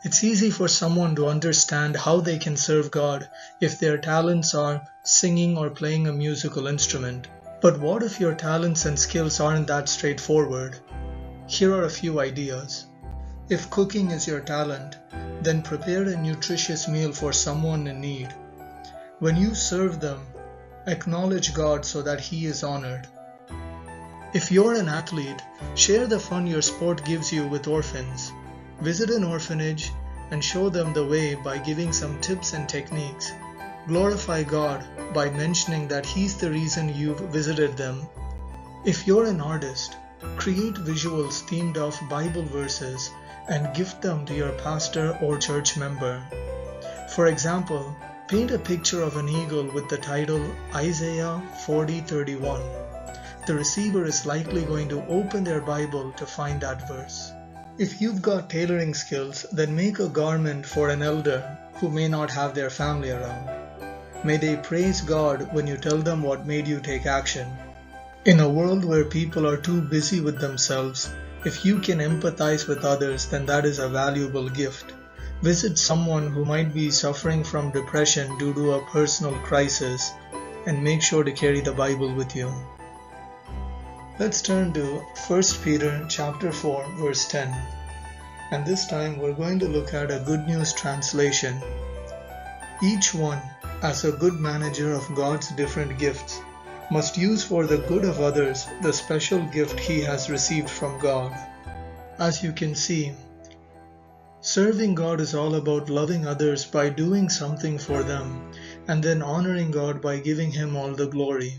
It's easy for someone to understand how they can serve God if their talents are singing or playing a musical instrument. But what if your talents and skills aren't that straightforward? Here are a few ideas. If cooking is your talent, then prepare a nutritious meal for someone in need. When you serve them, acknowledge God so that He is honored. If you're an athlete, share the fun your sport gives you with orphans. Visit an orphanage and show them the way by giving some tips and techniques. Glorify God by mentioning that He's the reason you've visited them. If you're an artist, create visuals themed off Bible verses and gift them to your pastor or church member. For example, paint a picture of an eagle with the title Isaiah 40:31. The receiver is likely going to open their Bible to find that verse. If you've got tailoring skills, then make a garment for an elder who may not have their family around. May they praise God when you tell them what made you take action. In a world where people are too busy with themselves, if you can empathize with others, then that is a valuable gift. Visit someone who might be suffering from depression due to a personal crisis and make sure to carry the Bible with you. Let's turn to 1 Peter chapter 4 verse 10. And this time we're going to look at a Good News translation. Each one, as a good manager of God's different gifts, must use for the good of others the special gift he has received from God. As you can see, serving God is all about loving others by doing something for them and then honoring God by giving Him all the glory.